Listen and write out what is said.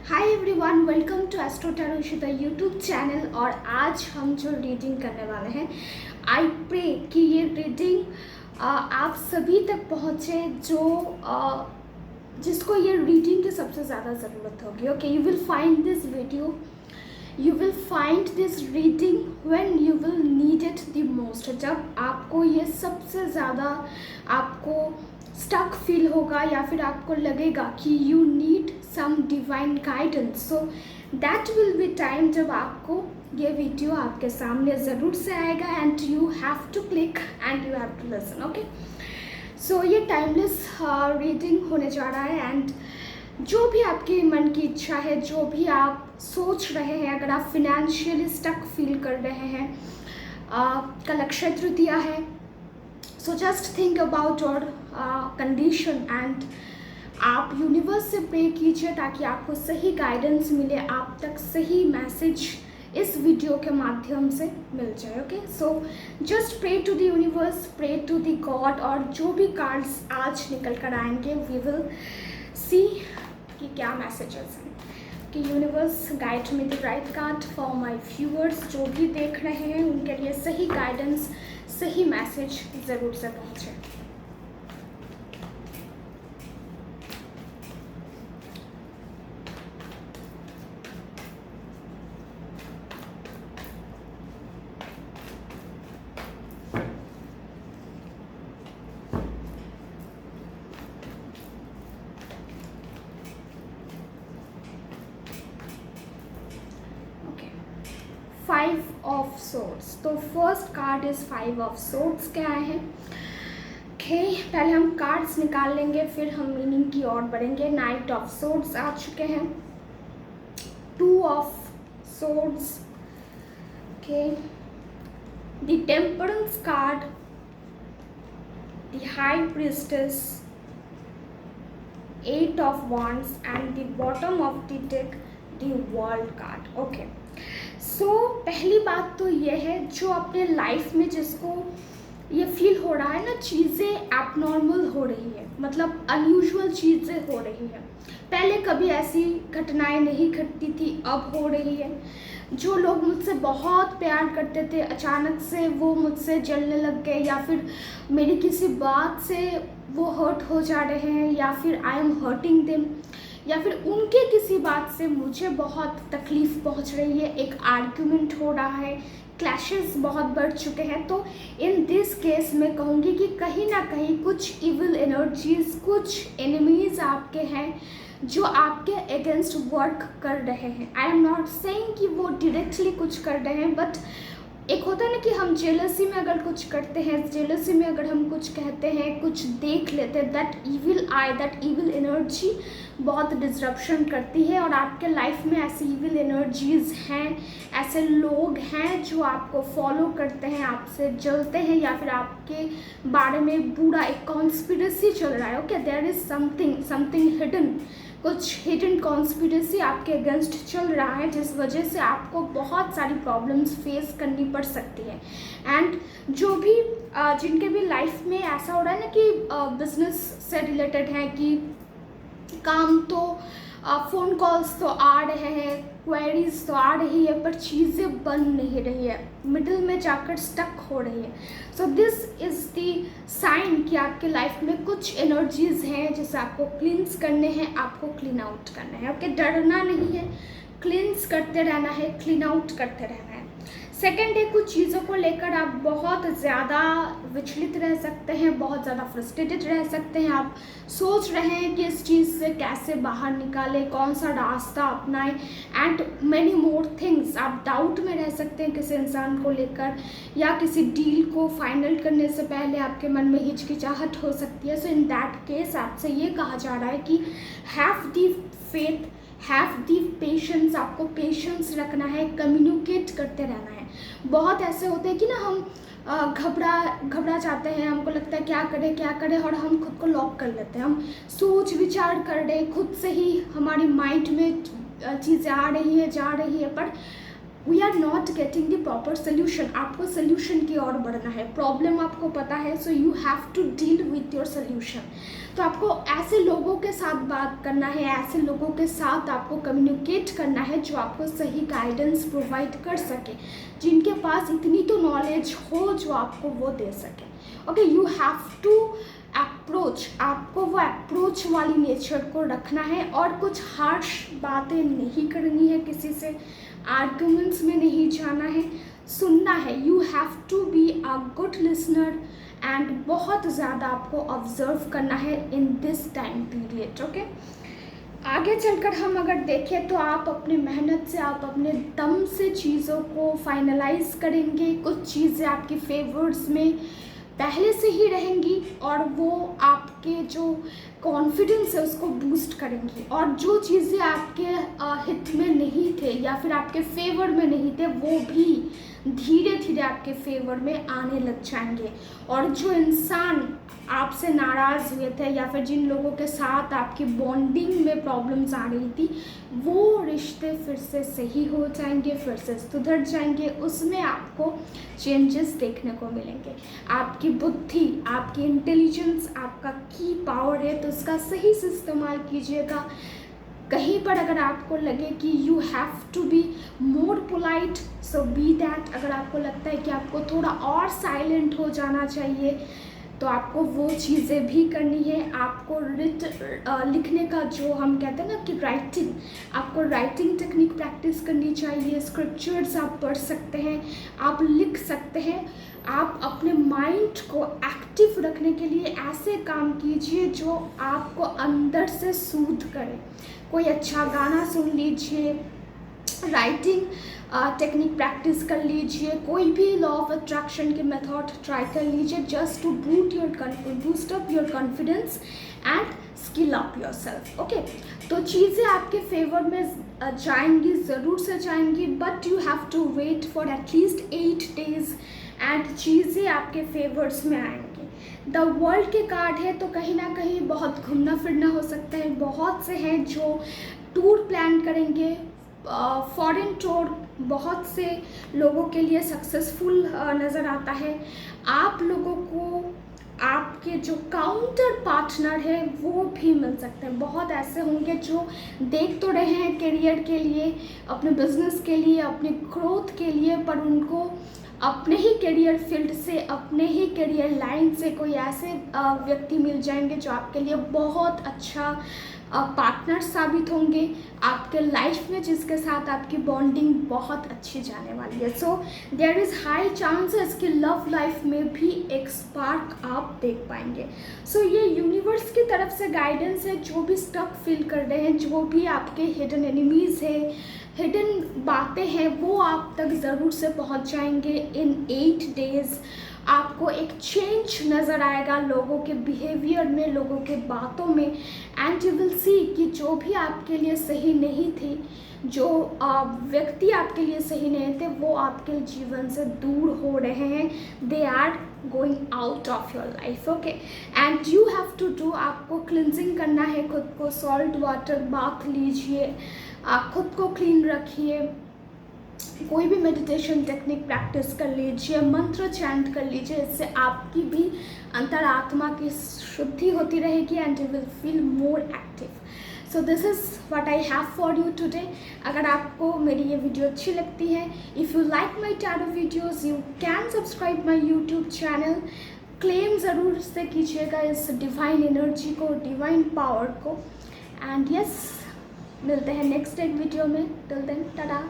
Hi everyone, welcome to astro tarot Ishita YouTube channel. और आज हम जो रीडिंग करने वाले हैं, आई प्रे कि ये रीडिंग आप सभी तक पहुँचे जो जिसको ये रीडिंग की सबसे ज़्यादा ज़रूरत होगी। Okay, you will find this video, you will find this reading when you will need it the most. जब आपको ये सबसे ज़्यादा आपको स्टक फील होगा या फिर आपको लगेगा कि you need some divine guidance, so that will be time जब आपको ये वीडियो आपके सामने ज़रूर से आएगा and you have to click and you have to listen. Okay, so ये टाइमलेस रीडिंग होने जा रहा है एंड जो भी आपके मन की इच्छा है, जो भी आप सोच रहे हैं, अगर आप फिनेंशियली स्टक फील कर रहे हैं, कल अक्षय तृतीया है, so just think about your condition and आप यूनिवर्स से प्रे कीजिए ताकि आपको सही गाइडेंस मिले, आप तक सही मैसेज इस वीडियो के माध्यम से मिल जाए। Okay, so just pray to the universe, pray to the god, और जो भी कार्ड्स आज निकल कर आएंगे वी विल सी कि क्या मैसेजेस हैं कि universe guide me the right card for my viewers. जो भी देख रहे हैं उनके लिए सही गाइडेंस, सही मैसेज ज़रूर से पहुँचे। फाइव ऑफ सोर्ड्स, तो first card is five of swords के आए हैं। ओके, पहले हम कार्ड्स निकाल लेंगे फिर हम मीनिंग की ओर बढ़ेंगे। नाइट ऑफ सोर्ड्स आ चुके हैं, two of swords, okay, the temperance card, the high priestess, eight of wands and the bottom of the deck the world card. Okay, so पहली बात तो ये है, जो अपने लाइफ में जिसको ये फील हो रहा है ना, चीज़ें एबनॉर्मल हो रही है, मतलब अनयूजुअल चीज़ें हो रही है, पहले कभी ऐसी घटनाएं नहीं घटती थी, अब हो रही है। जो लोग मुझसे बहुत प्यार करते थे, अचानक से वो मुझसे जलने लग गए, या फिर मेरी किसी बात से वो हर्ट हो जा रहे हैं, या फिर आई एम हर्टिंग देम, या फिर उनके किसी बात से मुझे बहुत तकलीफ़ पहुंच रही है, एक आर्ग्यूमेंट हो रहा है, क्लैशेस बहुत बढ़ चुके हैं। तो इन दिस केस मैं कहूँगी कि कहीं ना कहीं कुछ इविल एनर्जीज, कुछ एनिमीज़ आपके हैं जो आपके अगेंस्ट वर्क कर रहे हैं। आई एम नॉट सेइंग कि वो डायरेक्टली कुछ कर रहे हैं, बट एक होता है ना कि हम जेलसी में अगर कुछ करते हैं, जेलसी में अगर हम कुछ कहते हैं, कुछ देख लेते हैं, that evil I, that evil energy बहुत डिस्रप्शन करती है। और आपके लाइफ में ऐसी इविल एनर्जीज़ हैं, ऐसे लोग हैं जो आपको फॉलो करते हैं, आपसे जलते हैं, या फिर आपके बारे में बुरा एक कॉन्स्पिरेसी चल रहा है। Okay, there is something hidden, कुछ हिडन कॉन्स्पिरेसी आपके अगेंस्ट चल रहा है, जिस वजह से आपको बहुत सारी प्रॉब्लम्स फेस करनी पड़ सकती है। एंड जो भी जिनके भी लाइफ में ऐसा हो रहा है ना कि बिजनेस से रिलेटेड है, कि काम तो फ़ोन कॉल्स तो आ रहे हैं, क्वेरीज तो आ रही है, पर चीज़ें बन नहीं रही है, मिडिल में जाकर स्टक हो रही है। So this is the sign कि आपके लाइफ में कुछ एनर्जीज़ हैं जिसे आपको क्लींस करने हैं, आपको क्लीन आउट करना है। ओके, डरना नहीं है, क्लींस करते रहना है, क्लीन आउट करते रहना है। सेकेंड है, कुछ चीज़ों को लेकर आप बहुत ज़्यादा विचलित रह सकते हैं, बहुत ज़्यादा फ्रस्ट्रेटेड रह सकते हैं, आप सोच रहे हैं कि इस चीज़ से कैसे बाहर निकालें, कौन सा रास्ता अपनाएं, एंड मैनी मोर थिंग्स। आप डाउट में रह सकते हैं किसी इंसान को लेकर, या किसी डील को फाइनल करने से पहले आपके मन में हिचकिचाहट हो सकती है। सो इन दैट केस आपसे ये कहा जा रहा है कि have the faith, have the patience, आपको पेशेंस रखना है, कम्युनिकेट करते रहना है। बहुत ऐसे होते हैं कि ना हम घबरा जाते हैं, हमको लगता है क्या करें, और हम खुद को लॉक कर लेते हैं, हम सोच विचार कर रहे, खुद से ही हमारी माइंड में चीज़ें आ रही है, जा रही है, पर we are not getting the proper solution. आपको सोल्यूशन की ओर बढ़ना है, प्रॉब्लम आपको पता है, so you have to deal with your solution. तो आपको ऐसे लोगों के साथ बात करना है, ऐसे लोगों के साथ आपको कम्युनिकेट करना है जो आपको सही गाइडेंस प्रोवाइड कर सके, जिनके पास इतनी तो नॉलेज हो जो आपको वो दे सके। Okay, you have to approach, आपको वो अप्रोच वाली नेचर को रखना है और कुछ हार्श बातें नहीं करनी है, किसी से आर्गुमेंट्स में नहीं जाना है, सुनना है। You have to be a good listener and बहुत ज़्यादा आपको ऑब्जर्व करना है in this time period. Okay, आगे चलकर हम अगर देखें तो आप अपनी मेहनत से, आप अपने दम से चीज़ों को फाइनलाइज करेंगे। कुछ चीज़ें आपकी फेवर्स में पहले से ही रहेंगी और वो आपके जो कॉन्फिडेंस है उसको बूस्ट करेंगी, और जो चीज़ें आपके हित में नहीं थे या फिर आपके फेवर में नहीं थे वो भी धीरे धीरे आपके फेवर में आने लग जाएंगे। और जो इंसान आपसे नाराज़ हुए थे या फिर जिन लोगों के साथ आपकी बॉन्डिंग में प्रॉब्लम्स आ रही थी, वो रिश्ते फिर से सही हो जाएंगे, फिर से सुधर जाएंगे। उसमें आपको चेंजेस देखने को मिलेंगे। आपकी बुद्धि, आपकी इंटेलिजेंस, आपका की पावर है, तो उसका सही से इस्तेमाल कीजिएगा। कहीं पर अगर आपको लगे कि you have to be more polite, so be that. अगर आपको लगता है कि आपको थोड़ा और साइलेंट हो जाना चाहिए, तो आपको वो चीज़ें भी करनी है। आपको लिखने का जो हम कहते हैं ना कि राइटिंग, आपको राइटिंग टेक्निक प्रैक्टिस करनी चाहिए। स्क्रिप्चर्स आप पढ़ सकते हैं, आप लिख सकते हैं। आप अपने माइंड को एक्टिव रखने के लिए ऐसे काम कीजिए जो आपको अंदर से सूद करे। कोई अच्छा गाना सुन लीजिए, राइटिंग टेक्निक प्रैक्टिस कर लीजिए, कोई भी लॉ ऑफ अट्रैक्शन के मेथड ट्राई कर लीजिए, just to boost up your confidence and skill up yourself. Okay, तो चीज़ें आपके फेवर में जाएंगी, ज़रूर से जाएंगी, but you have to wait for at least 8 days and चीज़ें आपके फेवर्स में आएंगी। द वर्ल्ड के कार्ड है, तो कहीं ना कहीं बहुत घूमना फिरना हो सकता है। बहुत से हैं जो टूर प्लान करेंगे, फॉरेन टूर बहुत से लोगों के लिए सक्सेसफुल नज़र आता है। आप लोगों को आपके जो काउंटर पार्टनर है वो भी मिल सकते हैं। बहुत ऐसे होंगे जो देख तो रहे हैं करियर के लिए, अपने बिजनेस के लिए, अपने ग्रोथ के लिए, पर उनको अपने ही करियर फील्ड से, अपने ही करियर लाइन से कोई ऐसे व्यक्ति मिल जाएंगे जो आपके लिए बहुत अच्छा पार्टनर साबित होंगे आपके लाइफ में, जिसके साथ आपकी बॉन्डिंग बहुत अच्छी जाने वाली है। So there is high chances कि लव लाइफ में भी एक स्पार्क आप देख पाएंगे। सो ये यूनिवर्स की तरफ से गाइडेंस है। जो भी स्टक फील कर रहे हैं, जो भी आपके हिडन एनिमीज़ है, हिडन बातें हैं, वो आप तक ज़रूर से पहुंच जाएंगे इन 8 days। आपको एक चेंज नज़र आएगा लोगों के बिहेवियर में, लोगों के बातों में, एंड यू विल सी कि जो भी आपके लिए सही नहीं थी, जो व्यक्ति आपके लिए सही नहीं थे, वो आपके जीवन से दूर हो रहे हैं। They are going out of your life. Okay, and you have to do, आपको क्लिनजिंग करना है खुद को। सॉल्ट वाटर बाथ लीजिए, खुद को क्लीन रखिए, कोई भी मेडिटेशन टेक्निक प्रैक्टिस कर लीजिए, मंत्र चैंट कर लीजिए। इससे आपकी भी अंतरात्मा की शुद्धि होती रहेगी and you will feel more active. So this is what I have for you today. अगर आपको मेरी ये वीडियो अच्छी लगती है, if you like my tarot videos, you can subscribe my YouTube channel. Claim ज़रूर से कीजिएगा इस डिवाइन एनर्जी को, डिवाइन पावर को। एंड यस, मिलते हैं नेक्स्ट एक वीडियो में। Till then, Tata.